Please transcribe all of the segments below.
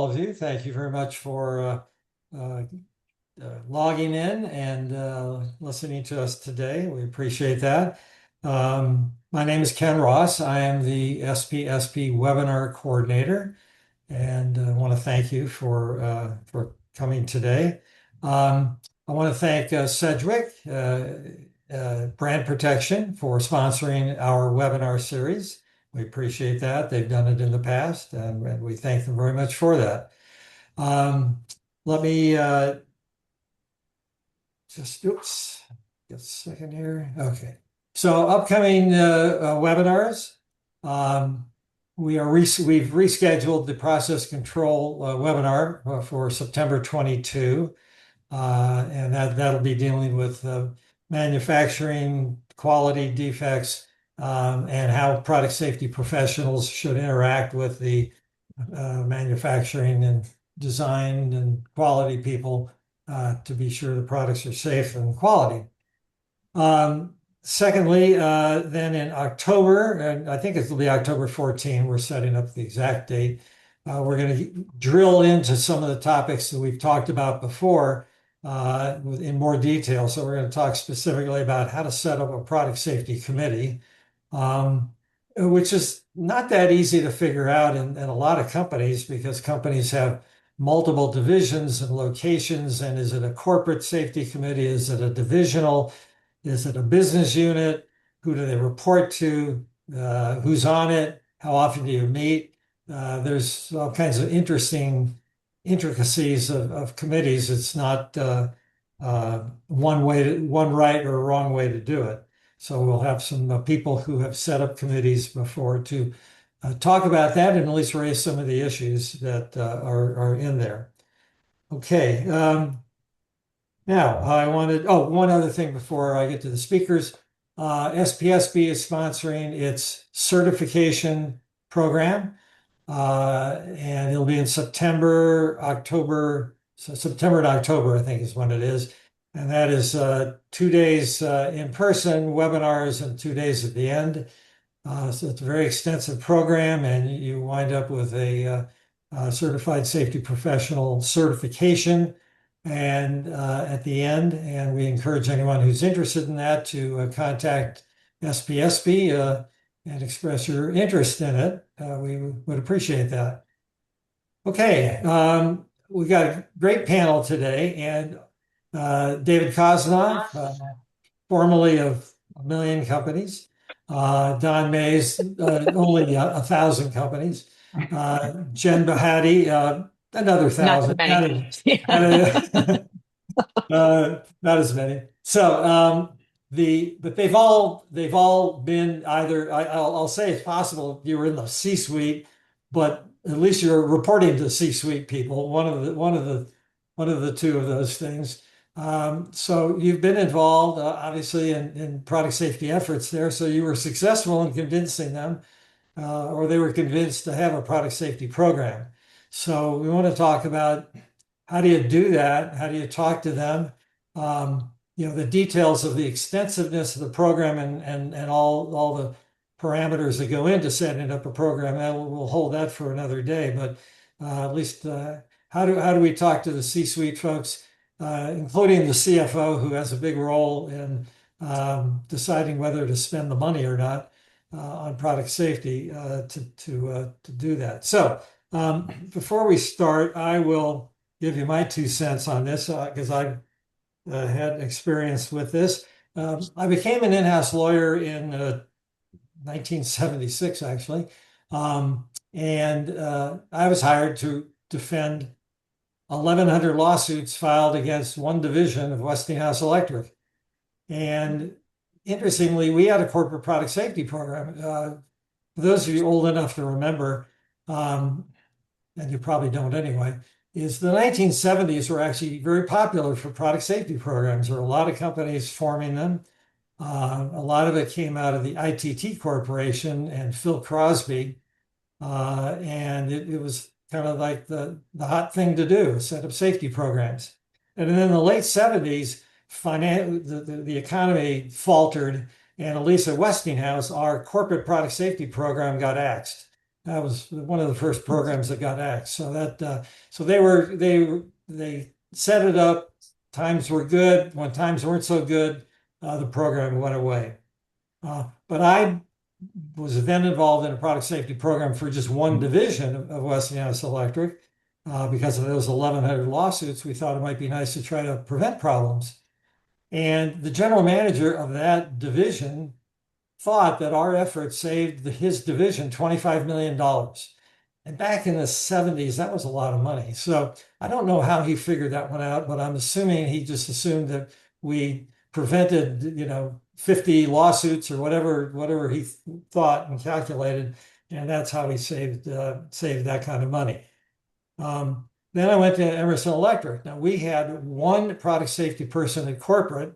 All of you. Thank you very much for uh, logging in and listening to us today. We appreciate that. My name is Ken Ross. I am the SPSP webinar coordinator, and I want to thank you for coming today. I want to thank Sedgwick Brand Protection for sponsoring our webinar series. We appreciate that. They've done it in the past, and we thank them very much for that. Let me oops, get a second here. Okay. So upcoming webinars. We've rescheduled the process control webinar for September 22, and that'll be dealing with manufacturing quality defects and how product safety professionals should interact with the manufacturing and design and quality people to be sure the products are safe and quality. Secondly, then in October, and I think it'll be October 14, we're setting up the exact date. We're going to drill into some of the topics that we've talked about before in more detail. So we're going to talk specifically about how to set up a product safety committee, which is not that easy to figure out in a lot of companies because companies have multiple divisions and locations. And is it a corporate safety committee? Is it a divisional? Is it a business unit? Who do they report to? Who's on it? How often do you meet? There's all kinds of interesting intricacies of committees. It's not one right or wrong way to do it. So we'll have some people who have set up committees before to talk about that and at least raise some of the issues that are in there. Okay. Now, one other thing before I get to the speakers. SPSB is sponsoring its certification program, and it'll be in September, October. So September and October, I think, is when it is. And that is 2 days in person, webinars, and 2 days at the end. So it's a very extensive program, and you wind up with a certified safety professional certification and at the end. And we encourage anyone who's interested in that to contact SPSB and express your interest in it. We would appreciate that. Okay, we got a great panel today, and David Kosanoff, formerly of a million companies, Don Mays, only 1,000 companies, Jen Bahati, another 1,000. Not as many. So but they've all been either. I'll say it's possible you were in the C-suite, but at least you're reporting to C-suite people. One of the two of those things. So you've been involved, obviously, in product safety efforts there. So you were successful in convincing them, or they were convinced to have a product safety program. So we want to talk about how do you do that? How do you talk to them? The details of the extensiveness of the program and all the parameters that go into setting up a program. We'll hold that for another day. But at least how do we talk to the C-suite folks? Including the CFO, who has a big role in deciding whether to spend the money or not on product safety to do that. So before we start, I will give you my 2 cents on this because I've had experience with this. I became an in-house lawyer in 1976, actually, and I was hired to defend 1,100 lawsuits filed against one division of Westinghouse Electric. And interestingly, we had a corporate product safety program. For those of you old enough to remember, and you probably don't anyway, is the 1970s were actually very popular for product safety programs. There were a lot of companies forming them. A lot of it came out of the ITT Corporation and Phil Crosby. And it was kind of like the hot thing to do, set up safety programs. And then in the late 70s, the economy faltered, and at least at Westinghouse, our corporate product safety program got axed. That was one of the first programs that got axed. So they set it up. Times were good. When times weren't so good, the program went away. But I was then involved in a product safety program for just one division of Westinghouse Electric. Because of those 1,100 lawsuits, we thought it might be nice to try to prevent problems. And the general manager of that division thought that our efforts saved his division $25 million. And back in the 70s, that was a lot of money. So I don't know how he figured that one out, but I'm assuming he just assumed that we prevented, 50 lawsuits or whatever he thought and calculated, and that's how he saved that kind of money. Then I went to Emerson Electric. Now we had one product safety person at corporate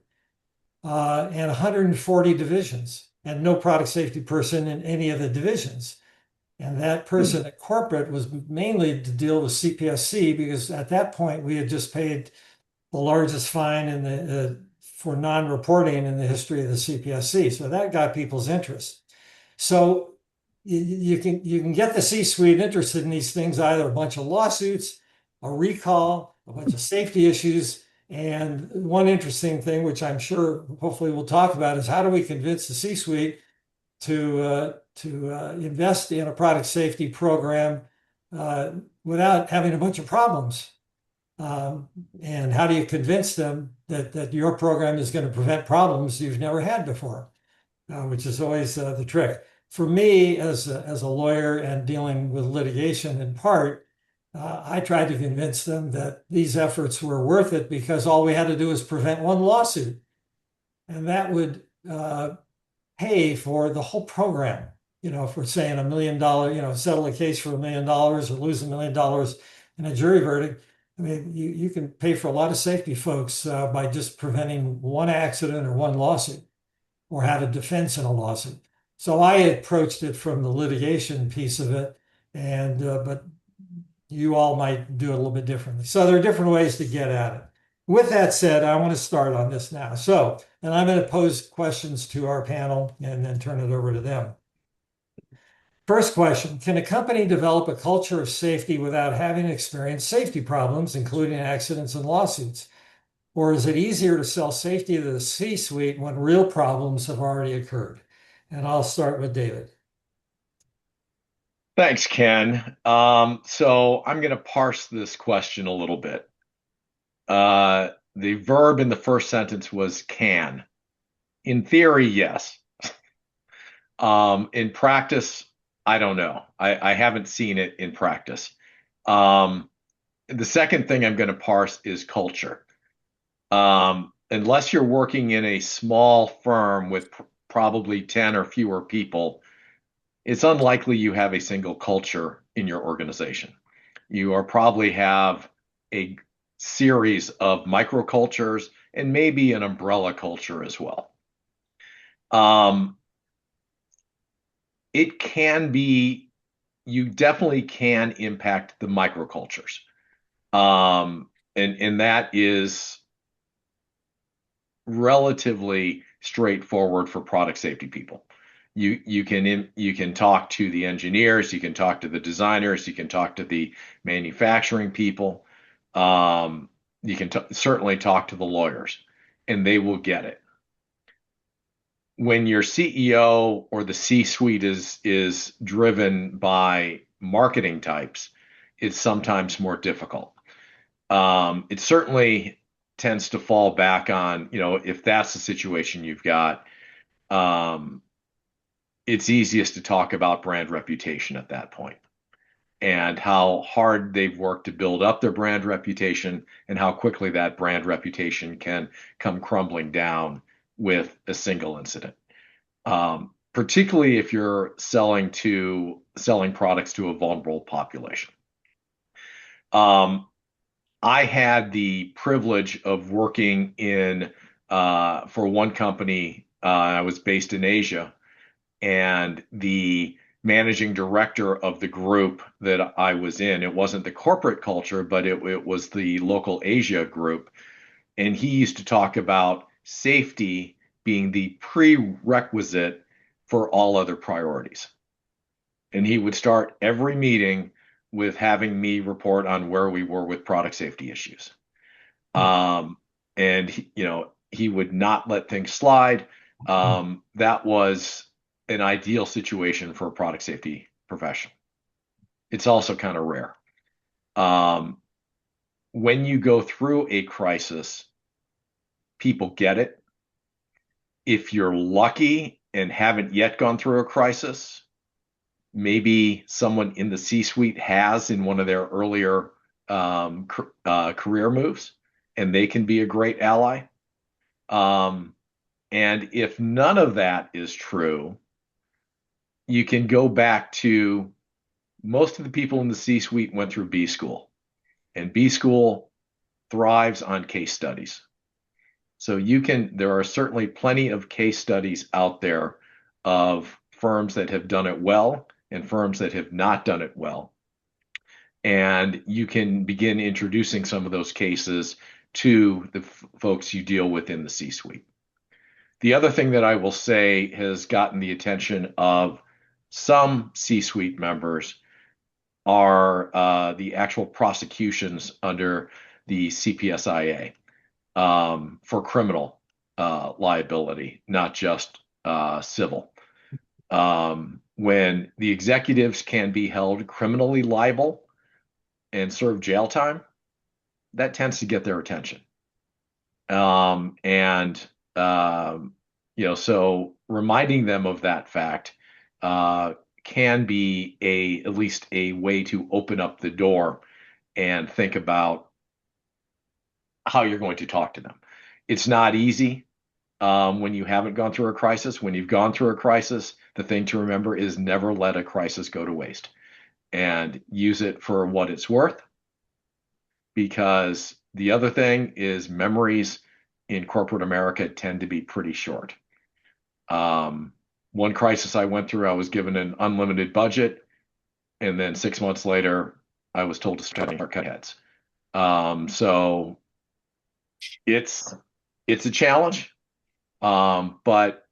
and 140 divisions, and no product safety person in any of the divisions. And that person at corporate was mainly to deal with CPSC because at that point we had just paid the largest fine for non-reporting in the history of the CPSC. So that got people's interest. So you can get the C-suite interested in these things, either a bunch of lawsuits, a recall, a bunch of safety issues. And one interesting thing, which I'm sure hopefully we'll talk about, is how do we convince the C-suite to invest in a product safety program without having a bunch of problems? And how do you convince them that your program is going to prevent problems you've never had before, which is always the trick. For me, as a lawyer and dealing with litigation in part, I tried to convince them that these efforts were worth it because all we had to do was prevent one lawsuit, and that would pay for the whole program. If we're saying $1 million, settle a case for $1 million or lose $1 million in a jury verdict, I mean, you can pay for a lot of safety folks by just preventing one accident or one lawsuit or have a defense in a lawsuit. So I approached it from the litigation piece of it, but you all might do it a little bit differently. So there are different ways to get at it. With that said, I want to start on this now. And I'm going to pose questions to our panel and then turn it over to them. First question, can a company develop a culture of safety without having experienced safety problems, including accidents and lawsuits? Or is it easier to sell safety to the C-suite when real problems have already occurred? And I'll start with David. Thanks, Ken. So I'm going to parse this question a little bit. The verb in the first sentence was can. In theory, yes. In practice, I don't know. I haven't seen it in practice. The second thing I'm going to parse is culture. Unless you're working in a small firm with probably 10 or fewer people, it's unlikely you have a single culture in your organization. You are probably have a series of microcultures and maybe an umbrella culture as well. It can be, you definitely can impact the microcultures. And that is relatively straightforward for product safety people. You can talk to the engineers, you can talk to the designers, you can talk to the manufacturing people, you can certainly talk to the lawyers, and they will get it. When your CEO or the C-suite is driven by marketing types, it's sometimes more difficult. It certainly tends to fall back on, if that's the situation you've got, it's easiest to talk about brand reputation at that point and how hard they've worked to build up their brand reputation and how quickly that brand reputation can come crumbling down with a single incident. Particularly if you're selling products to a vulnerable population. I had the privilege of working for one company. I was based in Asia, and the managing director of the group that I was in, it wasn't the corporate culture, but it was the local Asia group. And he used to talk about safety being the prerequisite for all other priorities. And he would start every meeting with having me report on where we were with product safety issues. Um, and he would not let things slide. That was an ideal situation for a product safety professional. It's also kind of rare. Um, when you go through a crisis, people get it. If you're lucky and haven't yet gone through a crisis, maybe someone in the C-suite has in one of their earlier career moves, and they can be a great ally. And if none of that is true, you can go back to most of the people in the C-suite went through B school, and B school thrives on case studies. So there are certainly plenty of case studies out there of firms that have done it well and firms that have not done it well. And you can begin introducing some of those cases to the folks you deal with in the C-suite. The other thing that I will say has gotten the attention of some C-suite members are the actual prosecutions under the CPSIA for criminal liability, not just civil. When the executives can be held criminally liable and serve jail time, that tends to get their attention. So reminding them of that fact can be at least a way to open up the door and think about how you're going to talk to them. It's not easy when you haven't gone through a crisis. When you've gone through a crisis, the thing to remember is never let a crisis go to waste and use it for what it's worth. Because the other thing is memories in corporate America tend to be pretty short. One crisis I went through, I was given an unlimited budget, and then 6 months later, I was told to start cutting heads. So it's a challenge, but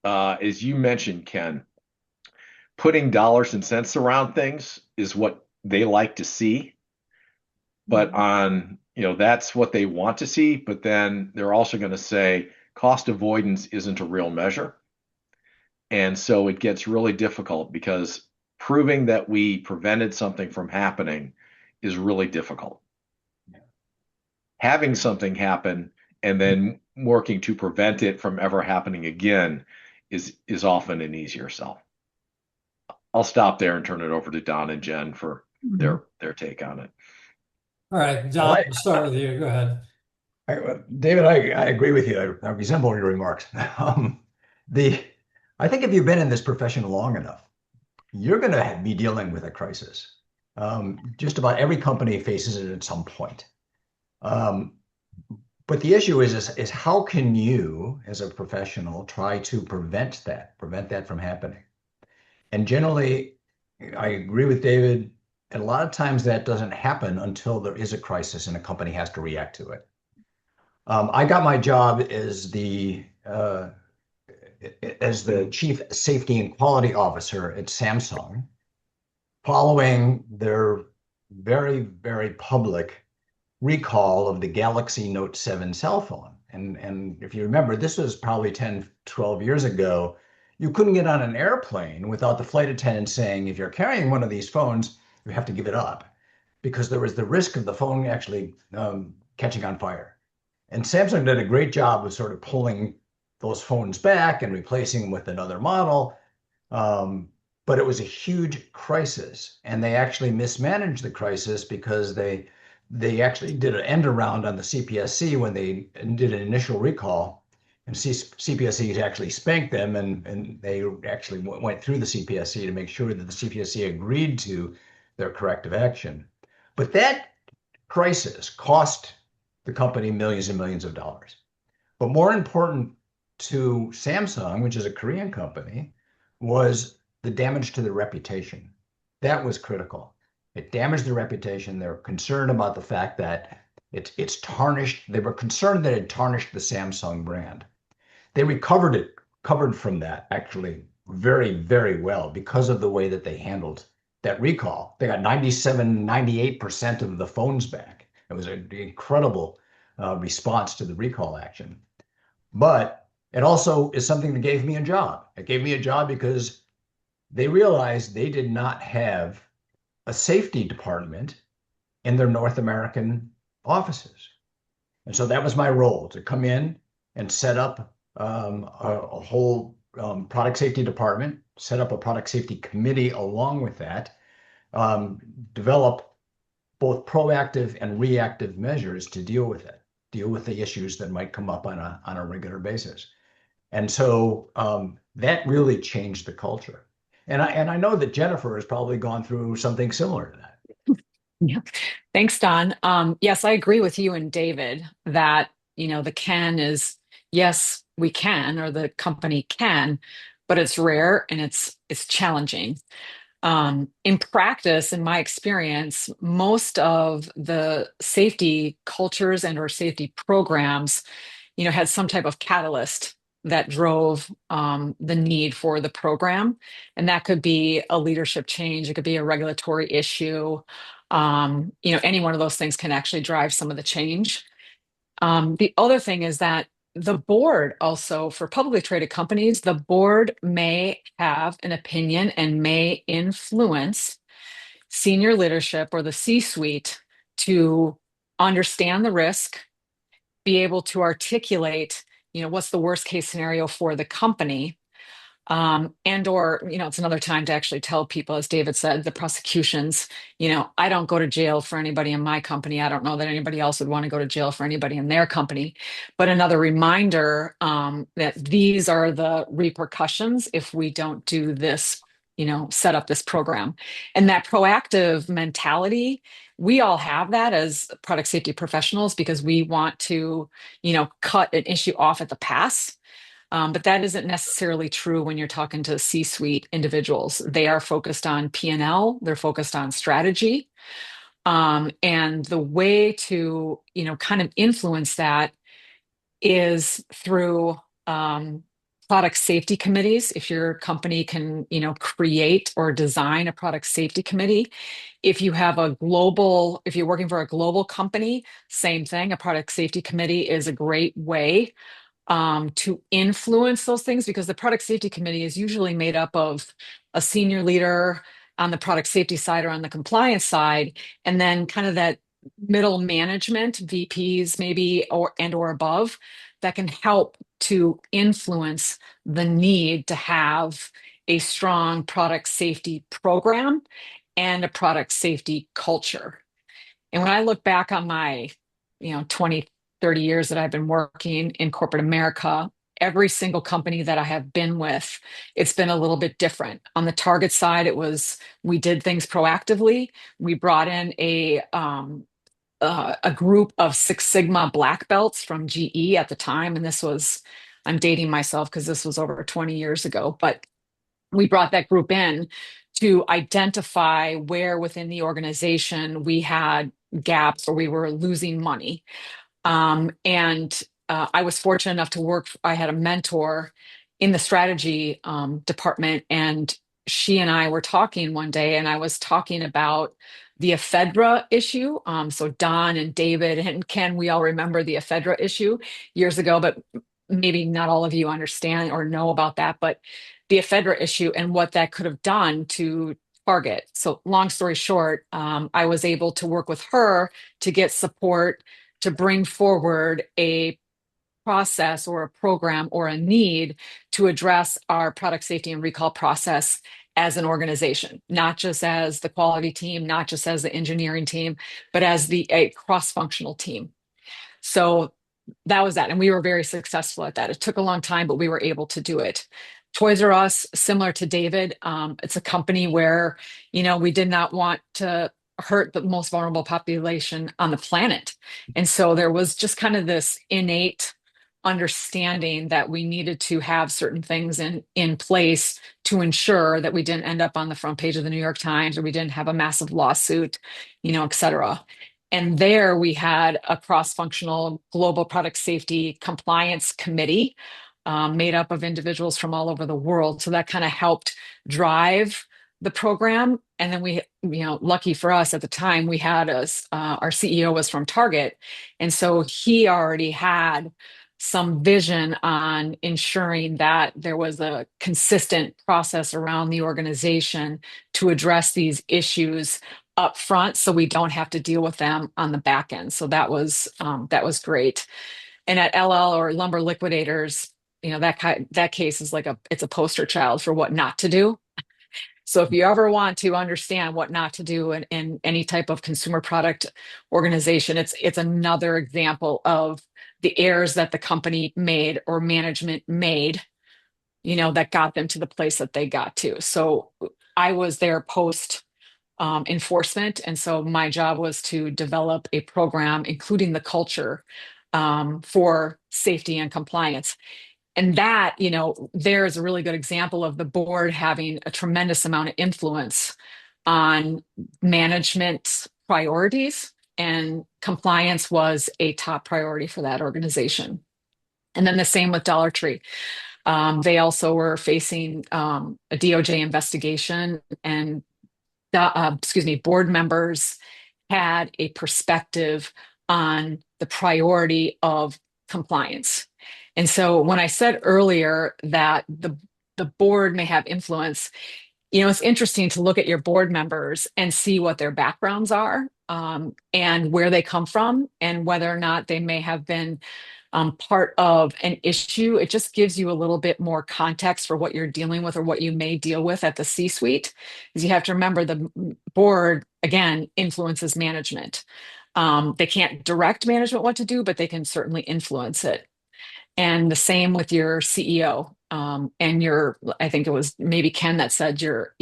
as you mentioned, Ken, putting dollars and cents around things is what they like to see. But that's what they want to see. But then they're also going to say cost avoidance isn't a real measure. And so it gets really difficult because proving that we prevented something from happening is really difficult. Yeah. Having something happen and then working to prevent it from ever happening again is often an easier sell. I'll stop there and turn it over to Don and Jen for their take on it. All right, Don, we'll start with you. Go ahead. David, I agree with you. I resemble your remarks. I think if you've been in this profession long enough, you're going to be dealing with a crisis. Just about every company faces it at some point. But the issue is how can you, as a professional, try to prevent that from happening? And generally, I agree with David. And a lot of times that doesn't happen until there is a crisis and a company has to react to it. I got my job as the chief safety and quality officer at Samsung, following their very, very public recall of the Galaxy Note 7 cell phone. And if you remember, this was probably 10, 12 years ago. You couldn't get on an airplane without the flight attendant saying, if you're carrying one of these phones, you have to give it up, because there was the risk of the phone actually catching on fire. And Samsung did a great job of sort of pulling those phones back and replacing them with another model. But it was a huge crisis, and they actually mismanaged the crisis because they actually did an end around on the CPSC when they did an initial recall, and CPSC actually spanked them, and they actually went through the CPSC to make sure that the CPSC agreed to their corrective action. But that crisis cost the company millions and millions of dollars. But more important to Samsung, which is a Korean company, was the damage to their reputation. That was critical. It damaged their reputation. They were concerned about the fact that it's tarnished. They were concerned that it tarnished the Samsung brand. They recovered from that actually very, very well because of the way that they handled that recall. They got 97, 98% of the phones back. It was an incredible response to the recall action. But it also is something that gave me a job. It gave me a job because they realized they did not have a safety department in their North American offices. And so that was my role, to come in and set up a whole product safety department, set up a product safety committee along with that, develop both proactive and reactive measures to deal with it, deal with the issues that might come up on a regular basis. And so that really changed the culture. And I know that Jennifer has probably gone through something similar to that. Yeah. Thanks, Don. Yes, I agree with you and David that, the can is, yes, we can, or the company can, but it's rare and it's challenging. In practice, in my experience, most of the safety cultures and or safety programs, had some type of catalyst that drove the need for the program. And that could be a leadership change, it could be a regulatory issue. Any one of those things can actually drive some of the change. The other thing is that the board also, for publicly traded companies, the board may have an opinion and may influence senior leadership or the C-suite to understand the risk, be able to articulate, what's the worst case scenario for the company, and or it's another time to actually tell people, as David said, the prosecutions, I don't go to jail for anybody in my company. I don't know that anybody else would want to go to jail for anybody in their company. But another reminder that these are the repercussions if we don't do this, set up this program. And that proactive mentality, we all have that as product safety professionals because we want to, cut an issue off at the pass. But that isn't necessarily true when you're talking to C-suite individuals. They are focused on P&L, they're focused on strategy. And the way to, kind of influence that is through product safety committees. If your company can, create or design a product safety committee. If you have if you're working for a global company, same thing. A product safety committee is a great way to influence those things because the product safety committee is usually made up of a senior leader on the product safety side or on the compliance side, and then kind of that middle management, VPs maybe, or above, that can help to influence the need to have a strong product safety program and a product safety culture. And when I look back on my, 20, 30 years that I've been working in corporate America, every single company that I have been with, it's been a little bit different. On the Target side, we did things proactively. We brought in a group of Six Sigma black belts from GE at the time, and I'm dating myself because this was over 20 years ago, but we brought that group in to identify where within the organization we had gaps or we were losing money. And I was fortunate enough to I had a mentor in the strategy department, and she and I were talking one day, and I was talking about the ephedra issue. So Don and David and Ken, we all remember the ephedra issue years ago, but maybe not all of you understand or know about that. But the ephedra issue and what that could have done to Target. So long story short, I was able to work with her to get support to bring forward a process or a program or a need to address our product safety and recall process as an organization, not just as the quality team, not just as the engineering team, but as a cross-functional team. So that was that. And we were very successful at that. It took a long time, but we were able to do it. Toys R Us, similar to David, it's a company where, we did not want to hurt the most vulnerable population on the planet. And so there was just kind of this innate understanding that we needed to have certain things in place to ensure that we didn't end up on the front page of the New York Times or we didn't have a massive lawsuit, et cetera. And there we had a cross-functional global product safety compliance committee made up of individuals from all over the world. So that kind of helped drive the program. And then we, lucky for us at the time, we had our CEO was from Target. And so he already had some vision on ensuring that there was a consistent process around the organization to address these issues up front so we don't have to deal with them on the back end. So that was great. And at LL, or Lumber Liquidators, that case is it's a poster child for what not to do. So if you ever want to understand what not to do in any type of consumer product organization, it's another example of the errors that the company made or management made, that got them to the place that they got to. So I was there post enforcement. And so my job was to develop a program, including the culture for safety and compliance. And that, there is a really good example of the board having a tremendous amount of influence on management priorities, and compliance was a top priority for that organization. And then the same with Dollar Tree. They also were facing a DOJ investigation, and board members had a perspective on the priority of compliance. And so when I said earlier that the board may have influence, it's interesting to look at your board members and see what their backgrounds are, and where they come from, and whether or not they may have been part of an issue. It just gives you a little bit more context for what you're dealing with or what you may deal with at the C-suite. Because you have to remember the board, again, influences management. They can't direct management what to do, but they can certainly influence it. And the same with your CEO, and I think it was maybe Ken that said your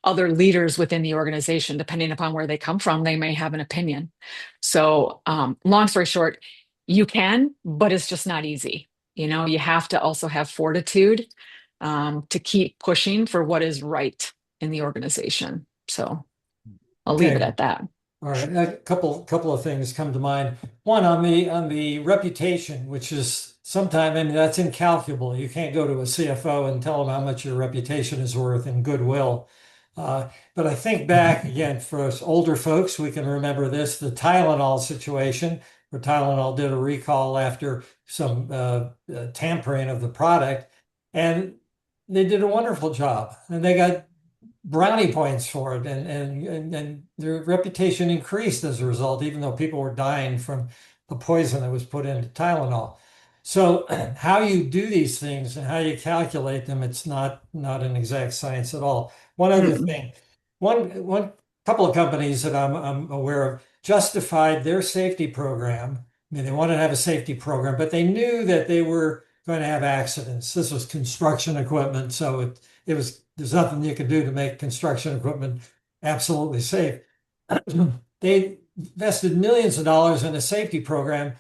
other leaders within the organization, depending upon where they come from, they may have an opinion. So long story short, you can, but it's just not easy. You have to also have fortitude to keep pushing for what is right in the organization. So I'll leave it at that. All right, a couple of things come to mind. One, on the reputation, which is sometimes, that's incalculable. You can't go to a CFO and tell them how much your reputation is worth in goodwill. But I think back again, for us older folks, we can remember this: the Tylenol situation, where Tylenol did a recall after some tampering of the product, and they did a wonderful job, and they got brownie points for it, and their reputation increased as a result, even though people were dying from the poison that was put into Tylenol. So how you do these things and how you calculate them, it's not an exact science at all. One other thing, one couple of companies that I'm aware of justified their safety program. I mean, they wanted to have a safety program, but they knew that they were going to have accidents. This was construction equipment, so there's nothing you can do to make construction equipment absolutely safe. They invested millions of dollars in a safety program,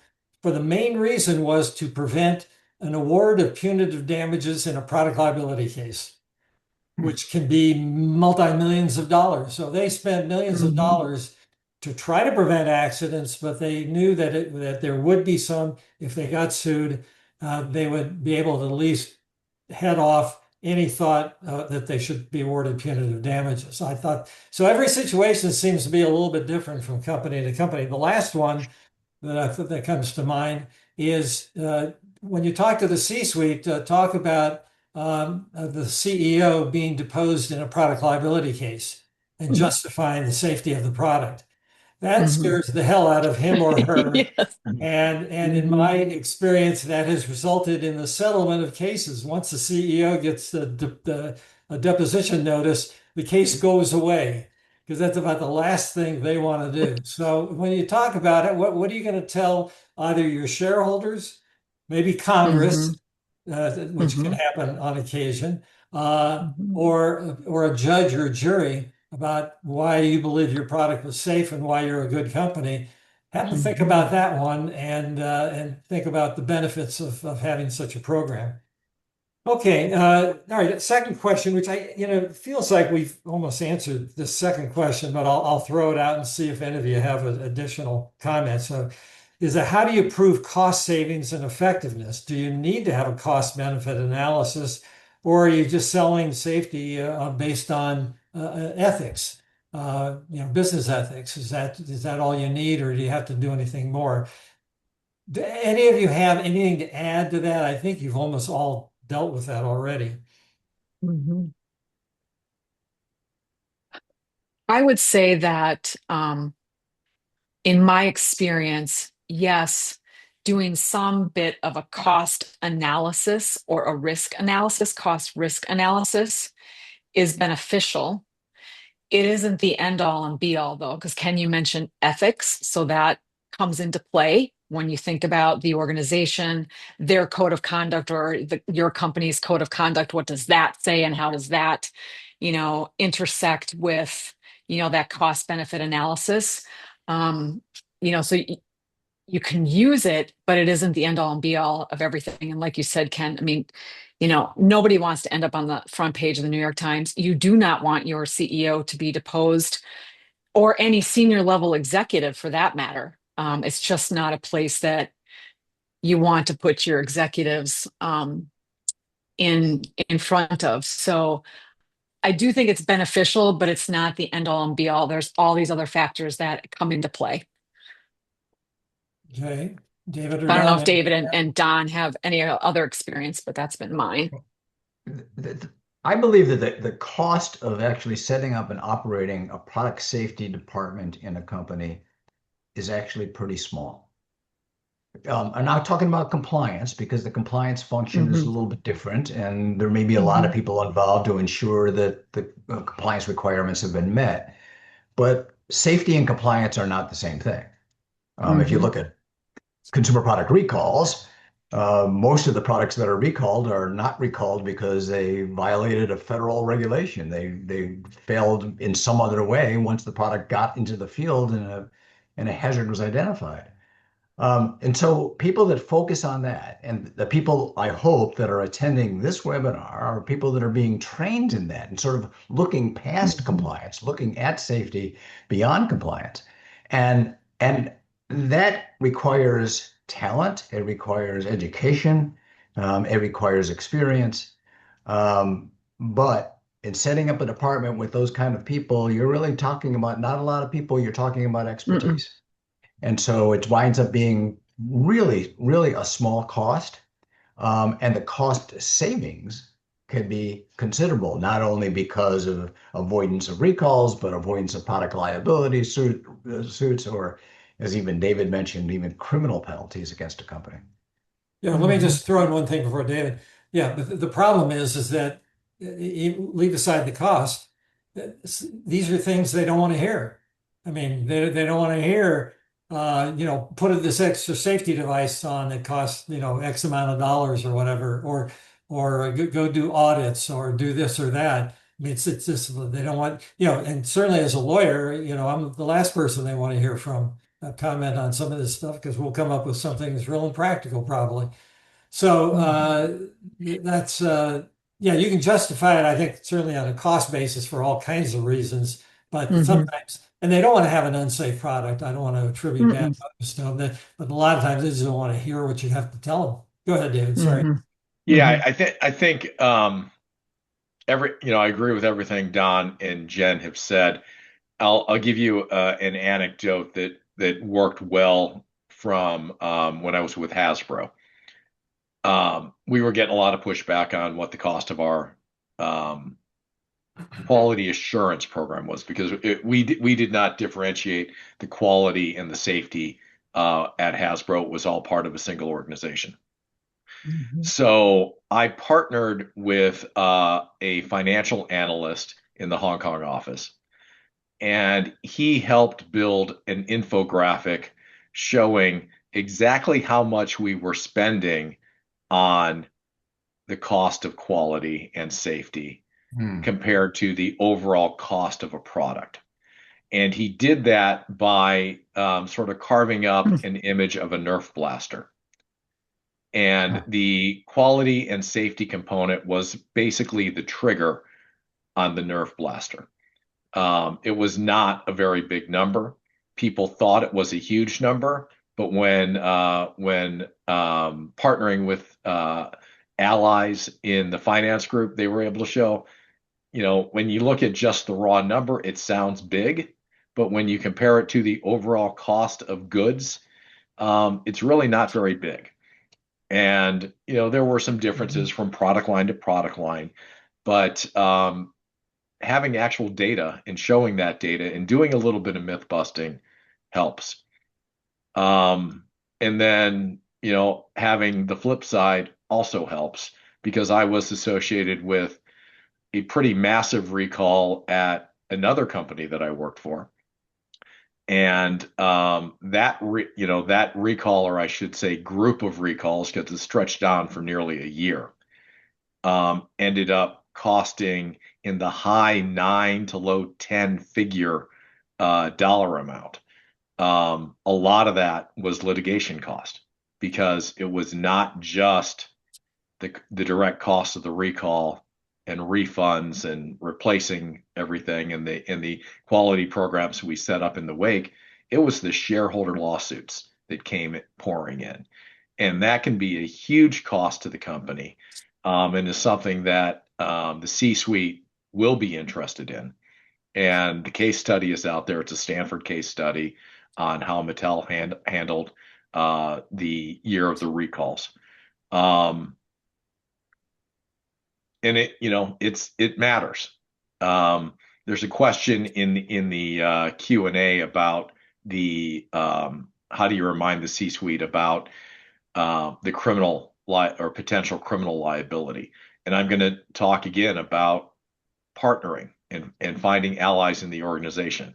for the main reason was to prevent an award of punitive damages in a product liability case, which can be multi-millions of dollars. So they spent millions of dollars to try to prevent accidents, but they knew that there would be some. If they got sued, they would be able to at least head off any thought that they should be awarded punitive damages. I thought so. Every situation seems to be a little bit different from company to company. The last one that comes to mind is when you talk to the C-suite, talk about the CEO being deposed in a product liability case and justifying the safety of the product. That scares the hell out of him or her. Yes. And in my experience, that has resulted in the settlement of cases. Once the CEO gets a deposition notice, the case goes away, because that's about the last thing they want to do. So when you talk about it, what are you going to tell either your shareholders, maybe Congress, which can happen on occasion, or a judge or a jury, about why you believe your product was safe and why you're a good company? Have to think about that one, and think about the benefits of having such a program. Okay, all right. Second question, which it feels like we've almost answered this second question, but I'll throw it out and see if any of you have additional comments. So is that how do you prove cost savings and effectiveness? Do you need to have a cost benefit analysis, or are you just selling safety based on ethics, business ethics? Is that all you need, or do you have to do anything more? Do any of you have anything to add to that? I think you've almost all dealt with that already. Mhm. I would say that in my experience, yes, doing some bit of a cost analysis or a risk analysis, cost risk analysis is beneficial. It isn't the end all and be all, though, because Ken, you mentioned ethics. So that comes into play when you think about the organization, their code of conduct, or your company's code of conduct. What does that say, and how does that, intersect with, that cost benefit analysis? Um, so you can use it, but it isn't the end all and be all of everything. And like you said, Ken, I mean, nobody wants to end up on the front page of the New York Times. You do not want your CEO to be deposed, or any senior level executive for that matter. It's just not a place that you want to put your executives in front of. So I do think it's beneficial, but it's not the end all and be all. There's all these other factors that come into play. Okay, David or I don't know Don? if David and Don have any other experience, but that's been mine. I believe that the cost of actually setting up and operating a product safety department in a company is actually pretty small. I'm not talking about compliance, because the compliance function is a Hmm. little bit different, and there may be a lot of Hmm. people involved to ensure that the compliance requirements have been met. But safety and compliance are not the same thing. If you Hmm. look at consumer product recalls, most of the products that are recalled are not recalled because they violated a federal regulation. They failed in some other way once the product got into the field and a hazard was identified. And so people that focus on that, and the people I hope that are attending this webinar, are people that are being trained in that and sort of looking past Hmm. compliance, looking at safety beyond compliance. And that requires talent, it requires education, it requires experience. But in setting up a department with those kind of people, you're really talking about not a lot of people, you're talking about Hmm. expertise. And so it winds up being really, really a small cost. And the cost savings can be considerable, not only because of avoidance of recalls, but avoidance of product liability suits, or, as even David mentioned, even criminal penalties against a company. Yeah, let me Hmm. just throw in one thing before David. Yeah, but the problem is that leave aside the cost. These are things they don't want to hear. I mean, they don't want to hear, put this extra safety device on that costs, X amount of dollars or whatever, or go do audits or do this or that. I mean, it's just they don't want, and certainly as a lawyer, I'm the last person they want to hear from comment on some of this stuff because we'll come up with something that's real impractical probably. So that's yeah, you can justify it, I think, certainly on a cost basis for all kinds of reasons, but Hmm. sometimes, and they don't want to have an unsafe product. I don't want to attribute bad Hmm. motives to them, but a lot of times they just don't want to hear what you have to tell them. Go ahead, David. Sorry. Hmm. Yeah, Hmm. I think I agree with everything Don and Jen have said. I'll give you an anecdote that worked well from when I was with Hasbro. We were getting a lot of pushback on what the cost of our um, quality assurance program was, because we did not differentiate the quality and the safety at Hasbro. It was all part of a single organization. Hmm. So I partnered with a financial analyst in the Hong Kong office, and he helped build an infographic showing exactly how much we were spending on the cost of quality and safety Hmm. compared to the overall cost of a product. And he did that by sort of carving up an image of a Nerf blaster. And Huh. the quality and safety component was basically the trigger on the Nerf blaster. It was not a very big number. People thought it was a huge number, but when partnering with allies in the finance group, they were able to show, when you look at just the raw number, it sounds big, but when you compare it to the overall cost of goods, it's really not very big. And there were some differences from product line to product line, but having actual data and showing that data and doing a little bit of myth busting helps. And then, having the flip side also helps because I was associated with a pretty massive recall at another company that I worked for. And that recall, or I should say group of recalls, because it stretched on for nearly a year, ended up costing in the high 9 to low 10 figure dollar amount. A lot of that was litigation cost because it was not just the direct cost of the recall and refunds and replacing everything and the quality programs we set up in the wake. It was the shareholder lawsuits that came pouring in, and that can be a huge cost to the company, and is something that the C-suite will be interested in. And the case study is out there. It's a Stanford case study on how Mattel handled the year of the recalls. And it matters. There's a question in the Q&A about the how do you remind the C-suite about the criminal or potential criminal liability. And I'm going to talk again about partnering and finding allies in the organization.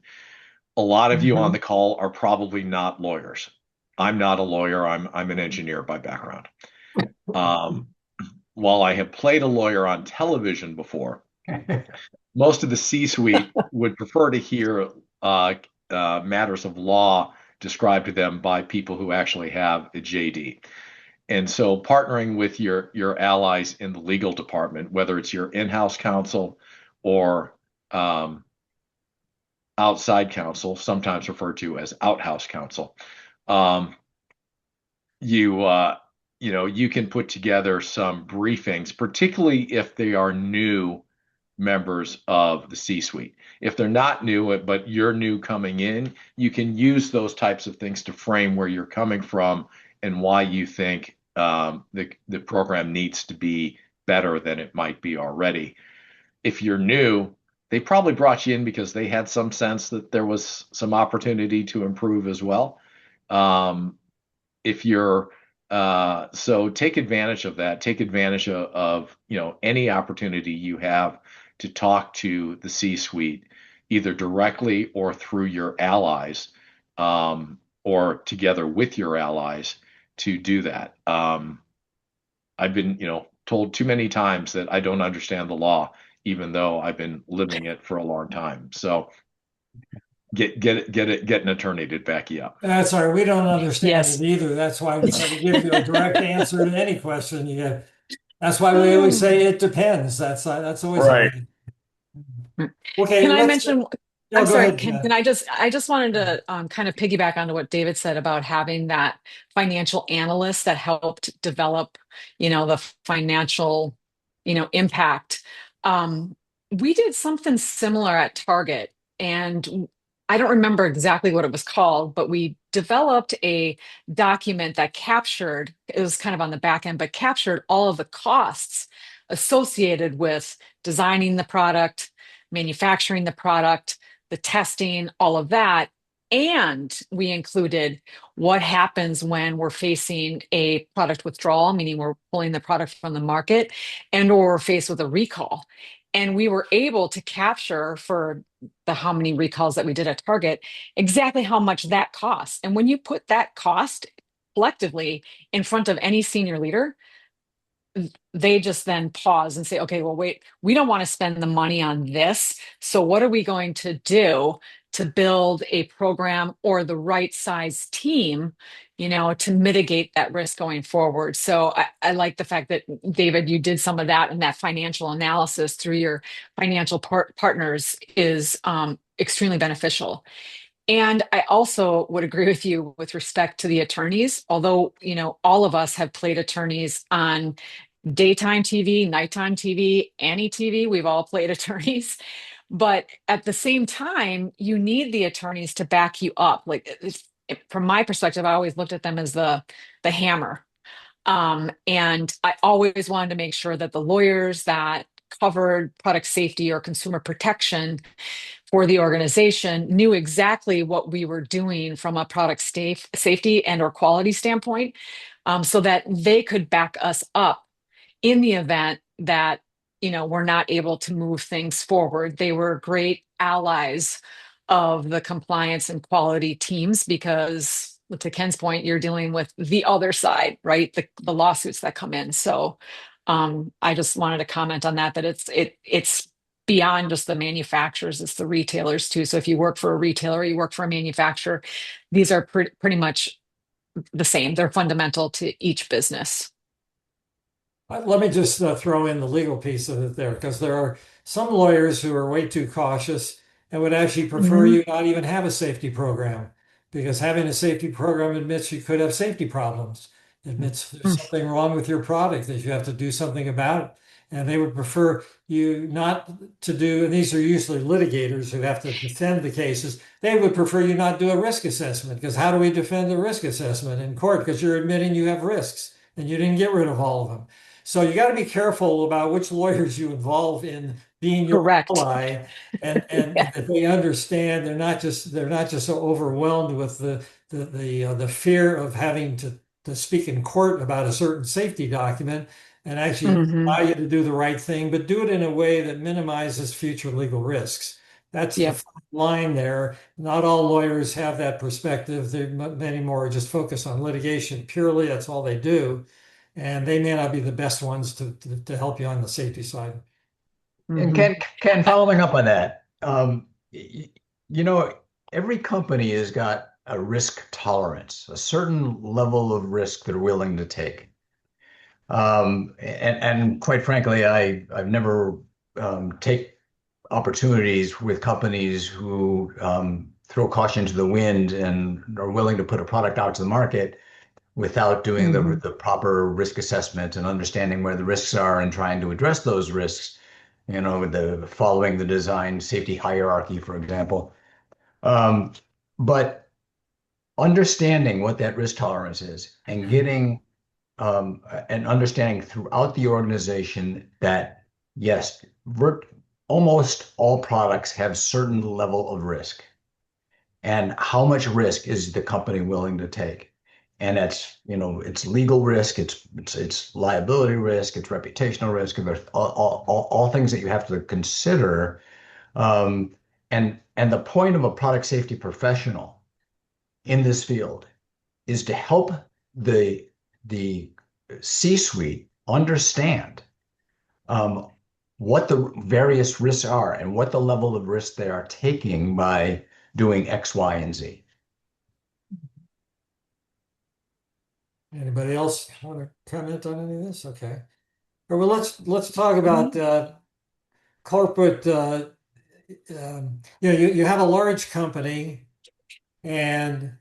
A lot of you on the call are probably not lawyers. I'm not a lawyer. I'm an engineer by background. While I have played a lawyer on television before, most of the C-suite would prefer to hear matters of law described to them by people who actually have a JD. And so partnering with your allies in the legal department, whether it's your in-house counsel or outside counsel, sometimes referred to as outhouse counsel, you can put together some briefings, particularly if they are new members of the C-suite. If they're not new, but you're new coming in, you can use those types of things to frame where you're coming from and why you think the program needs to be better than it might be already. If you're new, they probably brought you in because they had some sense that there was some opportunity to improve as well. If you're so take advantage of that. Take advantage of any opportunity you have to talk to the C-suite, either directly or through your allies, or together with your allies to do that. I've been told too many times that I don't understand the law, even though I've been living it for a long time. So get an attorney to back you up. That's all right. We don't understand Yes. it either. That's why we try to give you a direct answer to any question you have. That's why we always say it depends. That's always Right. okay. Can I mention? No, I'm go sorry. ahead, Can I just wanted to kind of piggyback onto what David said about having that financial analyst that helped develop, the financial, impact. We did something similar at Target, and I don't remember exactly what it was called, but we developed a document that captured, it was kind of on the back end, but captured all of the costs associated with designing the product, manufacturing the product, the testing, all of that. And we included what happens when we're facing a product withdrawal, meaning we're pulling the product from the market, and or we're faced with a recall. And we were able to capture for the how many recalls that we did at Target exactly how much that costs. And when you put that cost collectively in front of any senior leader, they just then pause and say, okay, well, wait, we don't want to spend the money on this. So what are we going to do to build a program or the right size team, to mitigate that risk going forward? So I like the fact that, David, you did some of that, and that financial analysis through your financial partners is extremely beneficial. And I also would agree with you with respect to the attorneys, although, all of us have played attorneys on daytime TV, nighttime TV, any TV. We've all played attorneys. But at the same time, you need the attorneys to back you up. Like from my perspective, I always looked at them as the hammer. And I always wanted to make sure that the lawyers that covered product safety or consumer protection for the organization knew exactly what we were doing from a product safety and or quality standpoint, so that they could back us up in the event that we're not able to move things forward. They were great allies of the compliance and quality teams because, to Ken's point, you're dealing with the other side, right? The lawsuits that come in. So I just wanted to comment on that it's beyond just the manufacturers, it's the retailers too. So if you work for a retailer, you work for a manufacturer, these are pretty much the same. They're fundamental to each business. Let me just throw in the legal piece of it there, because there are some lawyers who are way too cautious and would actually prefer Mhm. you not even have a safety program, because having a safety program admits you could have safety problems. It admits there's Mm. something wrong with your product that you have to do something about it. And they would prefer you not to do, and these are usually litigators who have to defend the cases. They would prefer you not do a risk assessment, because how do we defend a risk assessment in court? Because you're admitting you have risks and you didn't get rid of all of them. So you got to be careful about which lawyers you involve in being your Correct. ally, and Yeah. that they understand they're not just so overwhelmed with the fear of having to speak in court about a certain safety document and actually Hmm. allow you to do the right thing, but do it in a way that minimizes future legal risks. That's the Yep. fine line there. Not all lawyers have that perspective. Many more just focus on litigation purely. That's all they do, and they may not be the best ones to help you on the safety side. And Hmm. Ken, following up on that, you know, every company has got a risk tolerance, a certain level of risk they're willing to take. And quite frankly, I've never take opportunities with companies who throw caution to the wind and are willing to put a product out to the market without doing Hmm. the proper risk assessment and understanding where the risks are and trying to address those risks, with the following the design safety hierarchy, for example. Um, but understanding what that risk tolerance is and getting and understanding throughout the organization that yes, almost all products have certain level of risk, and how much risk is the company willing to take? And that's, it's legal risk, it's liability risk, it's reputational risk, and there's all things that you have to consider. Um, and the point of a product safety professional in this field is to help the C-suite understand um, what the various risks are and what the level of risk they are taking by doing X, Y, and Z. Anybody else want to comment on any of this? Okay. Well, let's talk about corporate. You have a large company and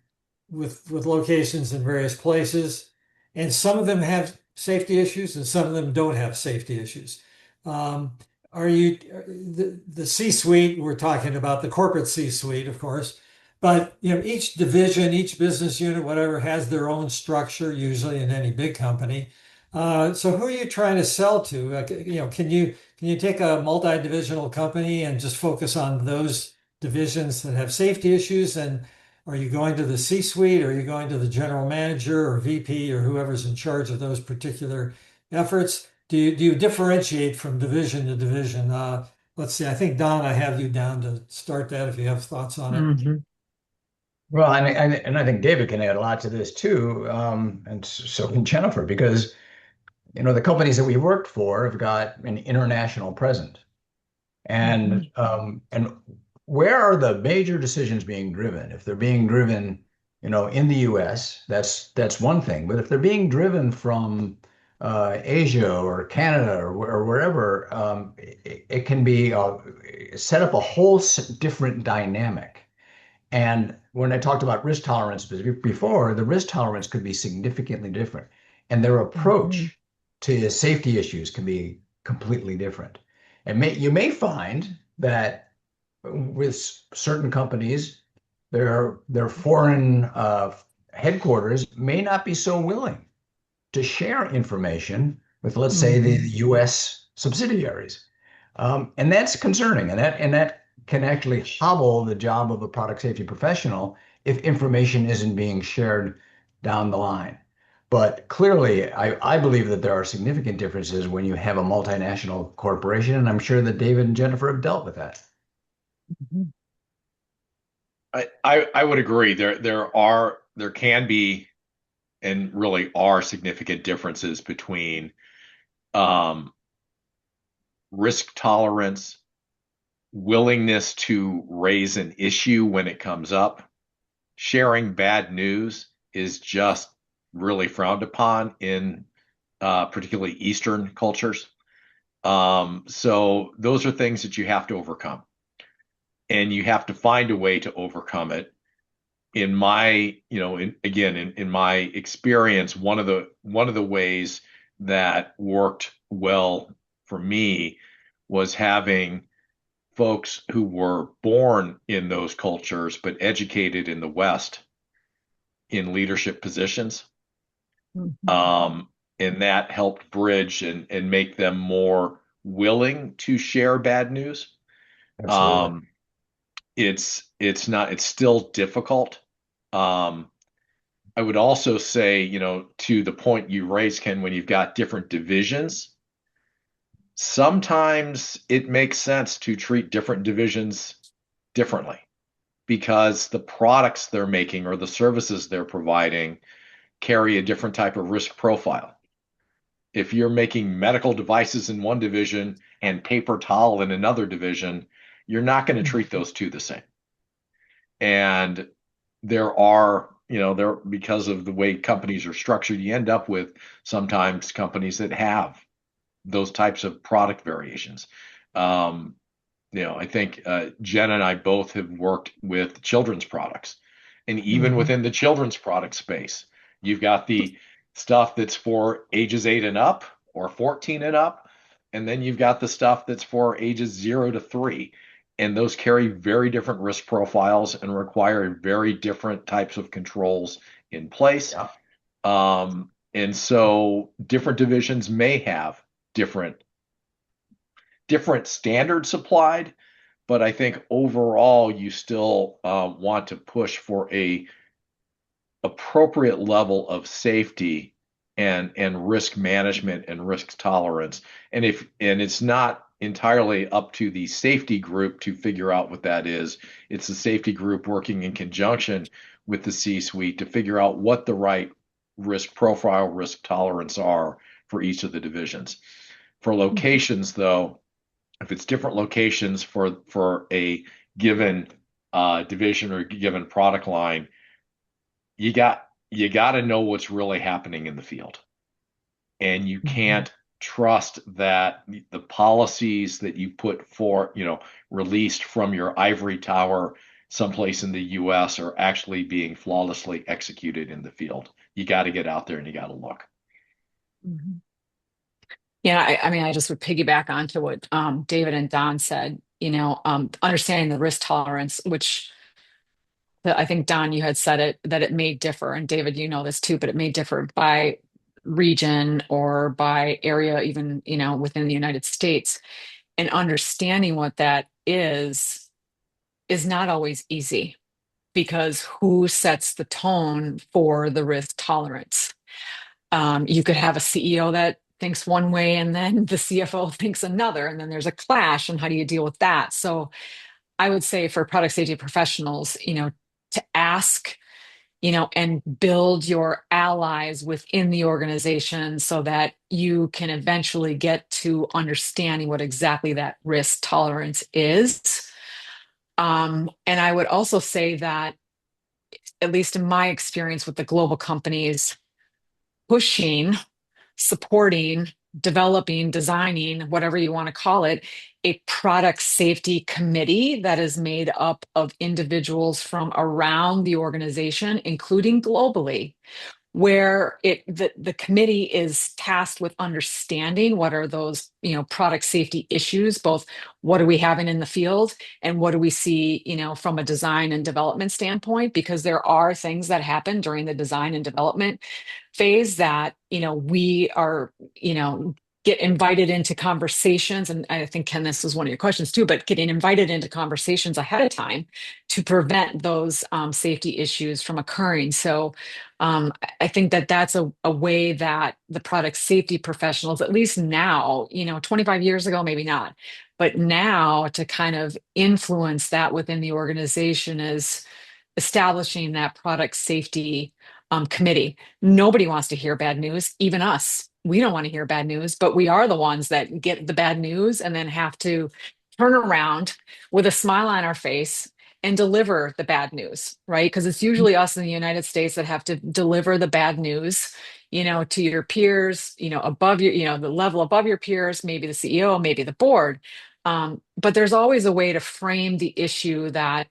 with locations in various places, and some of them have safety issues, and some of them don't have safety issues. Um, are you the C-suite? We're talking about the corporate C-suite, of course, but each division, each business unit, whatever, has their own structure, usually in any big company. So who are you trying to sell to? Can you take a multi-divisional company and just focus on those divisions that have safety issues? And are you going to the C-suite, or are you going to the general manager or VP or whoever's in charge of those particular efforts? Do you differentiate from division to division? Let's see. I think Don, I have you down to start that if you have thoughts on it. Hmm. Well, and I think David can add a lot to this too, and so can Jennifer, because the companies that we worked for have got an international presence. And where are the major decisions being driven? If they're being driven, in the U.S., that's one thing. But if they're being driven from Asia or Canada or wherever, it can be set up a whole different dynamic. And when I talked about risk tolerance before, the risk tolerance could be significantly different, and their Mhm. approach to safety issues can be completely different. And you may find that with certain companies, their foreign headquarters may not be so willing to share information with, let's say, the Mhm. U.S. subsidiaries, and that's concerning, and that can actually hobble the job of a product safety professional if information isn't being shared down the line. But clearly, I believe that there are significant differences when you have a multinational corporation, and I'm sure that David and Jennifer have dealt with that. Mhm. I would agree. There can be and really are significant differences between um, risk tolerance, willingness to raise an issue when it comes up. Sharing bad news is just really frowned upon in particularly Eastern cultures. So those are things that you have to overcome, and you have to find a way to overcome it. In my, in my experience, one of the ways that worked well for me was having folks who were born in those cultures but educated in the West in leadership positions. Mhm. Um, and that helped bridge and make them more willing to share bad news. Absolutely. Um, it's still difficult. Um, I would also say, to the point you raised, Ken, when you've got different divisions, sometimes it makes sense to treat different divisions differently because the products they're making or the services they're providing carry a different type of risk profile. If you're making medical devices in one division and paper towel in another division, you're not going to treat those two the same. And there are, because of the way companies are structured, you end up with sometimes companies that have those types of product variations. Um, I think Jen and I both have worked with children's products. And even Mhm. within the children's product space, you've got the stuff that's for ages 8 and up or 14 and up. And then you've got the stuff that's for ages 0 to 3. And those carry very different risk profiles and require very different types of controls in place. Yeah. And so different divisions may have different standards supplied, but I think overall you still want to push for a appropriate level of safety and risk management and risk tolerance. And it's not entirely up to the safety group to figure out what that is. It's the safety group working in conjunction with the C-suite to figure out what the right risk profile, risk tolerance are for each of the divisions. For locations, though, if it's different locations for a given division or given product line, you got to know what's really happening in the field, and you Mhm. can't trust that the policies that you put for released from your ivory tower someplace in the U.S. are actually being flawlessly executed in the field. You got to get out there and you got to look. Mhm. Yeah, I mean, I just would piggyback onto what David and Don said, understanding the risk tolerance, which I think Don, you had said it, that it may differ, and David, you know this too, but it may differ by region or by area, even, within the United States. And understanding what that is not always easy because who sets the tone for the risk tolerance? You could have a CEO that thinks one way and then the CFO thinks another, and then there's a clash. And how do you deal with that? So I would say for product safety professionals, to ask, and build your allies within the organization so that you can eventually get to understanding what exactly that risk tolerance is. And I would also say that, at least in my experience with the global companies, pushing, supporting developing, designing, whatever you want to call it, a product safety committee that is made up of individuals from around the organization, including globally, where the committee is tasked with understanding what are those, product safety issues, both what are we having in the field and what do we see, from a design and development standpoint, because there are things that happen during the design and development phase that, we are, get invited into conversations. And I think, Ken, this was one of your questions too, but getting invited into conversations ahead of time to prevent those safety issues from occurring. So I think that that's a way that the product safety professionals, at least now, 25 years ago, maybe not, but now to kind of influence that within the organization is establishing that product safety committee. Nobody wants to hear bad news, even us. We don't want to hear bad news, but we are the ones that get the bad news and then have to turn around with a smile on our face and deliver the bad news, right? Because it's usually us in the United States that have to deliver the bad news, to your peers, above your, the level above your peers, maybe the CEO, maybe the board. But there's always a way to frame the issue that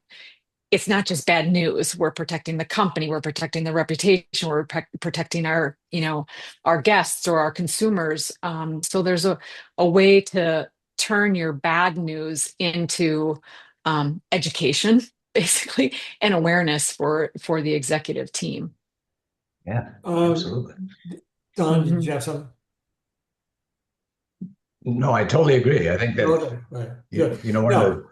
it's not just bad news. We're protecting the company, we're protecting the reputation, we're protecting our, our guests or our consumers. So there's a way to turn your bad news into education, basically, and awareness for the executive team. Yeah, Um, absolutely. Don, did Mhm. you have something? No, I totally agree. I think that Okay, right, good. one of No,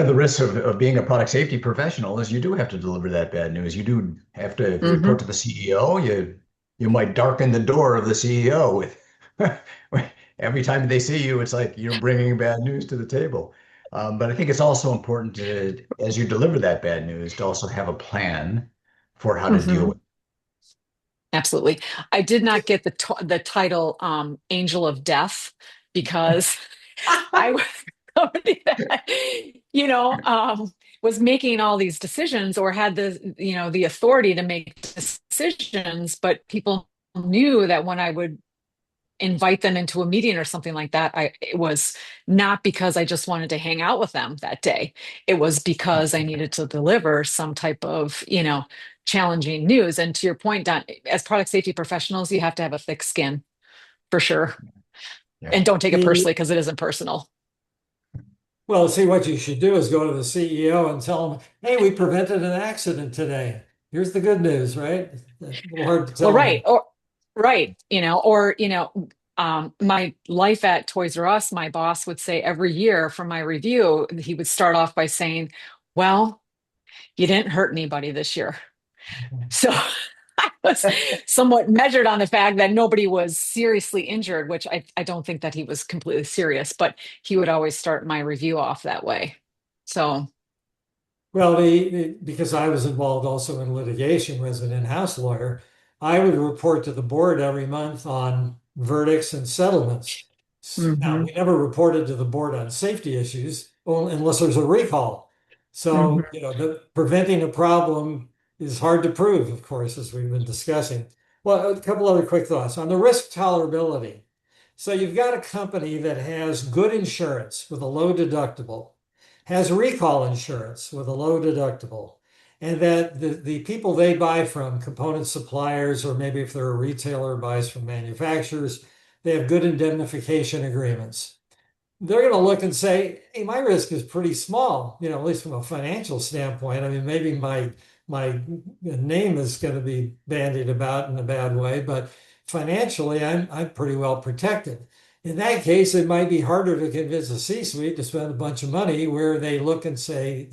the right, risks of being a product safety professional is you do have to deliver that bad news. You do have to Mhm. report to the CEO. You might darken the door of the CEO with every time they see you, it's like you're bringing bad news to the table. But I think it's also important to, as you deliver that bad news, to also have a plan for how to deal Mhm. with Absolutely. I did not get the title Angel of Death because I was somebody that, was making all these decisions or had the authority to make decisions, but people knew that when I would invite them into a meeting or something like that, it was not because I just wanted to hang out with them that day. It was because I needed to deliver some type of, challenging news. And to your point, Don, as product safety professionals, you have to have a thick skin for sure. Yeah. And don't take it the, personally because it isn't personal. well, see, what you should do is go to the CEO and tell him, hey, we prevented an accident today. Here's the good news, right? A little hard to Well, tell right. him. Or right, my life at Toys R Us, my boss would say every year for my review, he would start off by saying, well, you didn't hurt anybody this year. So I was somewhat measured on the fact that nobody was seriously injured, which I don't think that he was completely serious, but he would always start my review off that way. So, Well, because I was involved also in litigation as an in-house lawyer, I would report to the board every month on verdicts and settlements. Now, mhm, we never reported to the board on safety issues unless there's a recall. So, mhm. preventing a problem is hard to prove, of course, as we've been discussing. Well, a couple other quick thoughts on the risk tolerability. So you've got a company that has good insurance with a low deductible, has recall insurance with a low deductible, and that the people they buy from, component suppliers, or maybe if they're a retailer, buys from manufacturers, they have good indemnification agreements. They're going to look and say, hey, my risk is pretty small, at least from a financial standpoint. I mean, maybe my name is going to be bandied about in a bad way, but financially, I'm pretty well protected. In that case, it might be harder to convince a C-suite to spend a bunch of money where they look and say,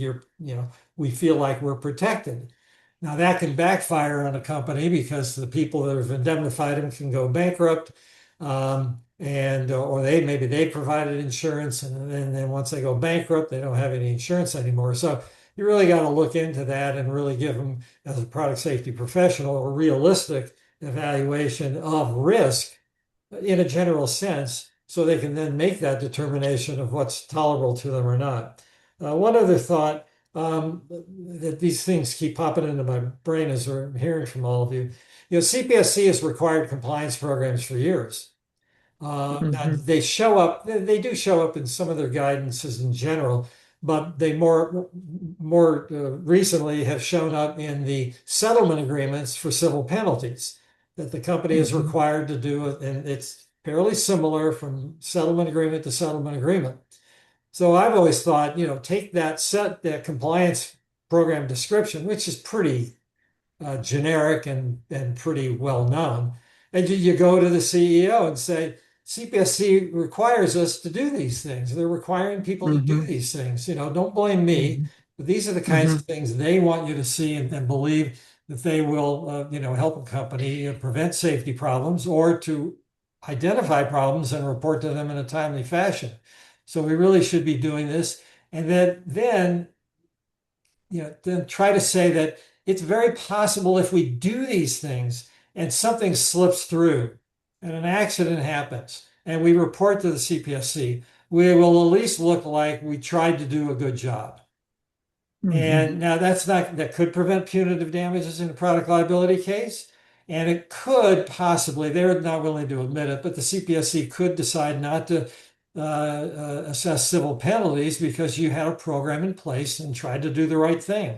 we feel like we're protected. Now that can backfire on a company because the people that have indemnified them can go bankrupt, and or maybe they provided insurance, and then once they go bankrupt, they don't have any insurance anymore. So you really got to look into that and really give them, as a product safety professional, a realistic evaluation of risk in a general sense, so they can then make that determination of what's tolerable to them or not. One other thought, that these things keep popping into my brain as I'm hearing from all of you. You know, CPSC has required compliance programs for years. Now Hmm. they show up, they do show up in some of their guidances in general, but they more recently have shown up in the settlement agreements for civil penalties that the company is Hmm. required to do, and it's fairly similar from settlement agreement to settlement agreement. So I've always thought, you know, take that compliance program description, which is pretty generic and pretty well known. And you go to the CEO and say, CPSC requires us to do these things. They're requiring people to do Hmm. these things. You know, don't blame me, but these are the kinds Hmm. of things they want you to see and believe that they will, you know, help a company prevent safety problems or to identify problems and report to them in a timely fashion. So we really should be doing this. And then you know, then try to say that it's very possible if we do these things and something slips through and an accident happens and we report to the CPSC, we will at least look like we tried to do a good job. Hmm. And now that could prevent punitive damages in a product liability case. And it could possibly, they're not willing to admit it, but the CPSC could decide not to assess civil penalties because you had a program in place and tried to do the right thing.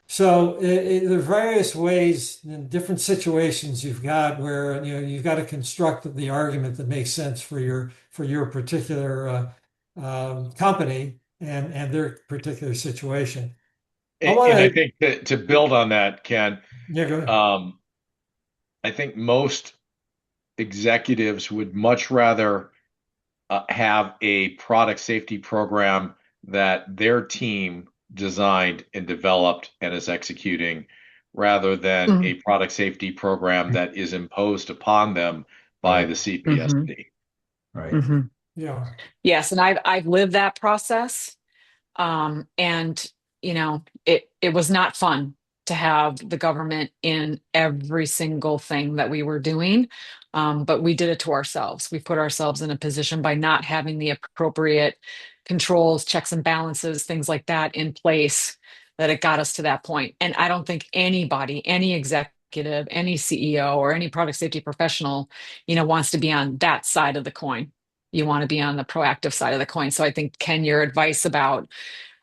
So there are various ways in different situations you've got where you know you've got to construct the argument that makes sense for your particular company and their particular situation. I want And I to think that to build on that, Ken, yeah go ahead. um, I think most executives would much rather have a product safety program that their team designed and developed and is executing rather than a product safety program that is imposed upon them by Right. the Hmm. CPSC. Right. Hmm. Yeah. Yes, and I've lived that process. And it was not fun to have the government in every single thing that we were doing. But we did it to ourselves. We put ourselves in a position by not having the appropriate controls, checks and balances, things like that in place, that it got us to that point. And I don't think anybody, any executive, any CEO, or any product safety professional, wants to be on that side of the coin. You want to be on the proactive side of the coin. So I think, Ken, your advice about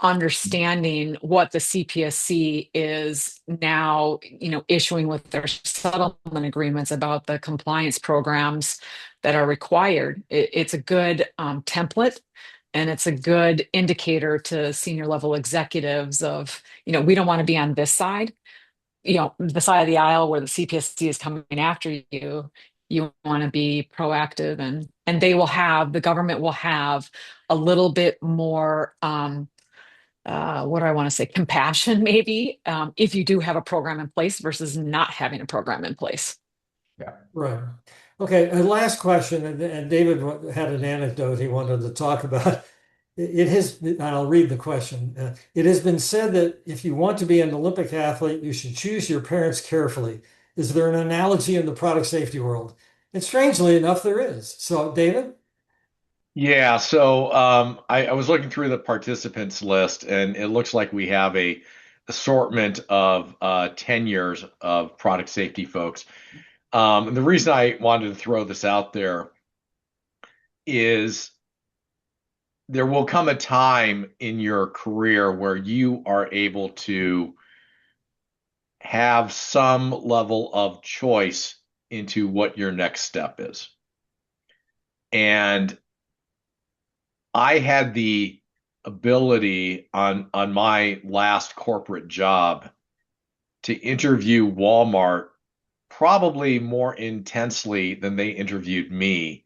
understanding what the CPSC is now, issuing with their settlement agreements about the compliance programs that are required, it's a good template. And it's a good indicator to senior level executives of, we don't want to be on this side, the side of the aisle where the CPSC is coming after you. You want to be proactive, and the government will have a little bit more what do I want to say, compassion, maybe, if you do have a program in place versus not having a program in place. Yeah. Right. Okay, and last question, and David had an anecdote he wanted to talk about. It has, and I'll read the question. It has been said that if you want to be an Olympic athlete, you should choose your parents carefully. Is there an analogy in the product safety world? And strangely enough, there is. So, David? Yeah, so I was looking through the participants list, and it looks like we have a assortment of 10 years of product safety folks. And the reason I wanted to throw this out there is there will come a time in your career where you are able to have some level of choice into what your next step is. And I had the ability on my last corporate job to interview Walmart probably more intensely than they interviewed me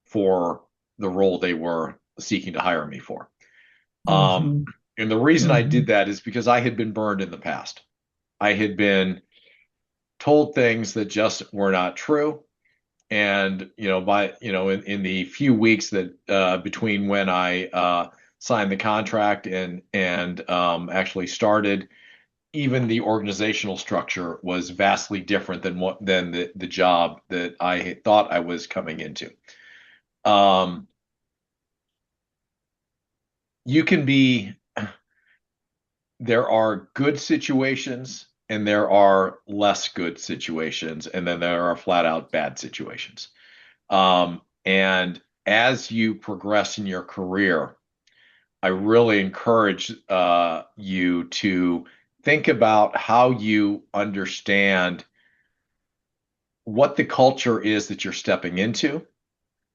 for the role they were seeking to hire me for. Um, Hmm. and the reason I Hmm. did that is because I had been burned in the past. I had been told things that just were not true. And in the few weeks that between when I signed the contract and actually started, even the organizational structure was vastly different than the job that I had thought I was coming into. Um, you can be there are good situations and there are less good situations, and then there are flat out bad situations. And as you progress in your career, I really encourage you to think about how you understand what the culture is that you're stepping into,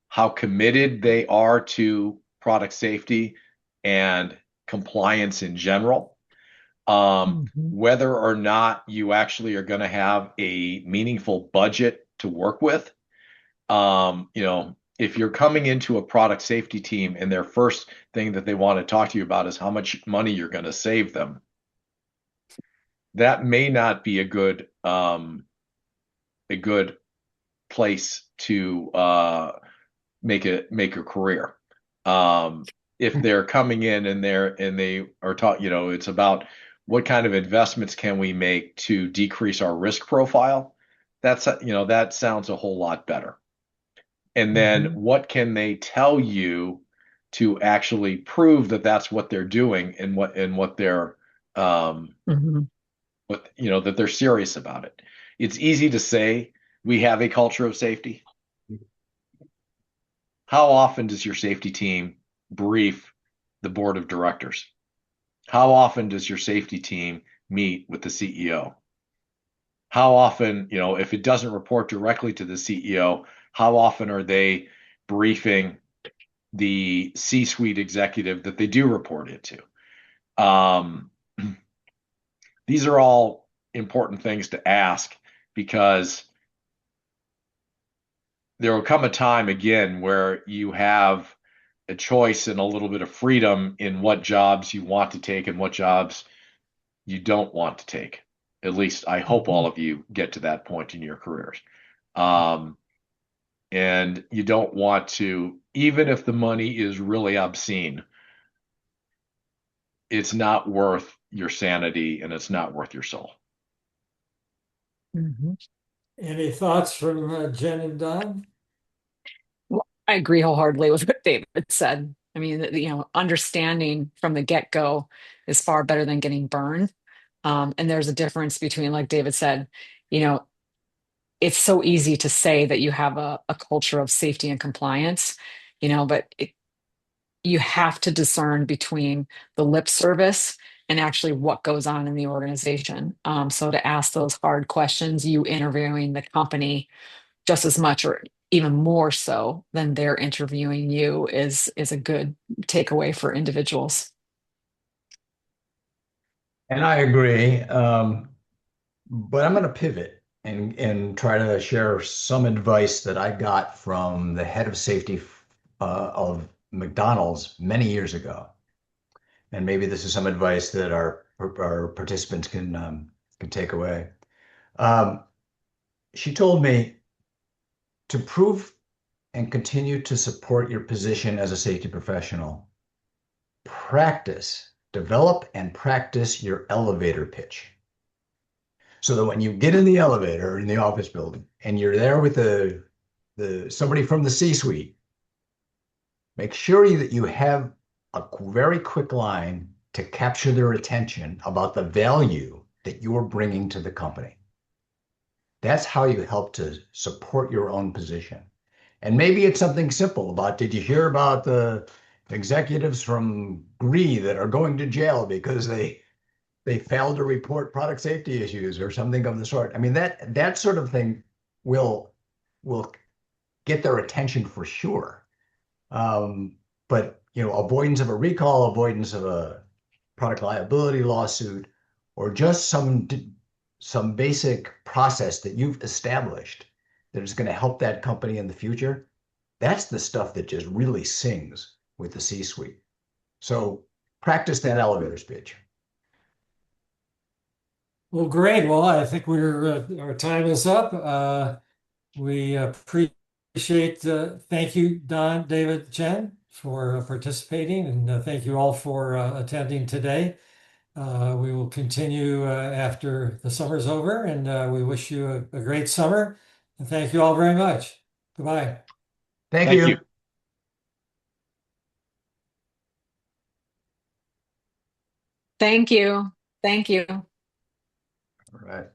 how committed they are to product safety and compliance in general, Mhm. whether or not you actually are going to have a meaningful budget to work with. If you're coming into a product safety team and their first thing that they want to talk to you about is how much money you're going to save them, that may not be a good place to make a career. If they're coming in and they are taught, it's about what kind of investments can we make to decrease our risk profile. That sounds a whole lot better. And then Mhm. what can they tell you to actually prove that that's what they're doing and what they're Mhm. that they're serious about it. It's easy to say we have a culture of safety. How often does your safety team brief the board of directors? How often does your safety team meet with the CEO? How often, if it doesn't report directly to the CEO, how often are they briefing the C-suite executive that they do report into? Um, these are all important things to ask because there will come a time again where you have a choice and a little bit of freedom in what jobs you want to take and what jobs you don't want to take. At least I hope all Mhm. of you get to that point in your careers. Um, and you don't want to, even if the money is really obscene, it's not worth your sanity and it's not worth your soul. Mhm. Any thoughts from Jen and Don? Well, I agree wholeheartedly with what David said. I mean, understanding from the get-go is far better than getting burned. And there's a difference between, like David said, you know, it's so easy to say that you have a culture of safety and compliance, but you have to discern between the lip service and actually what goes on in the organization. So to ask those hard questions, you interviewing the company just as much or even more so than they're interviewing you is a good takeaway for individuals. And I agree. But I'm going to pivot and try to share some advice that I got from the head of safety of McDonald's many years ago. And maybe this is some advice that our participants can take away. Um, she told me to prove and continue to support your position as a safety professional, develop and practice your elevator pitch. So that when you get in the elevator in the office building and you're there with the somebody from the C-suite, make sure that you have a very quick line to capture their attention about the value that you are bringing to the company. That's how you help to support your own position. And maybe it's something simple about, did you hear about the executives from Gree that are going to jail because they failed to report product safety issues or something of the sort? I mean, that sort of thing will will get their attention for sure. But avoidance of a recall, avoidance of a product liability lawsuit, or just some basic process that you've established that is going to help that company in the future, that's the stuff that just really sings with the C-suite. So practice that elevator speech. Well, great. Well, I think our time is up. We appreciate, thank you, Don, David, Jen, for participating, and thank you all for attending today. We will continue after the summer's over, and we wish you a great summer. And thank you all very much. Goodbye. Thank Thank you. you. Thank you. Thank you. All right.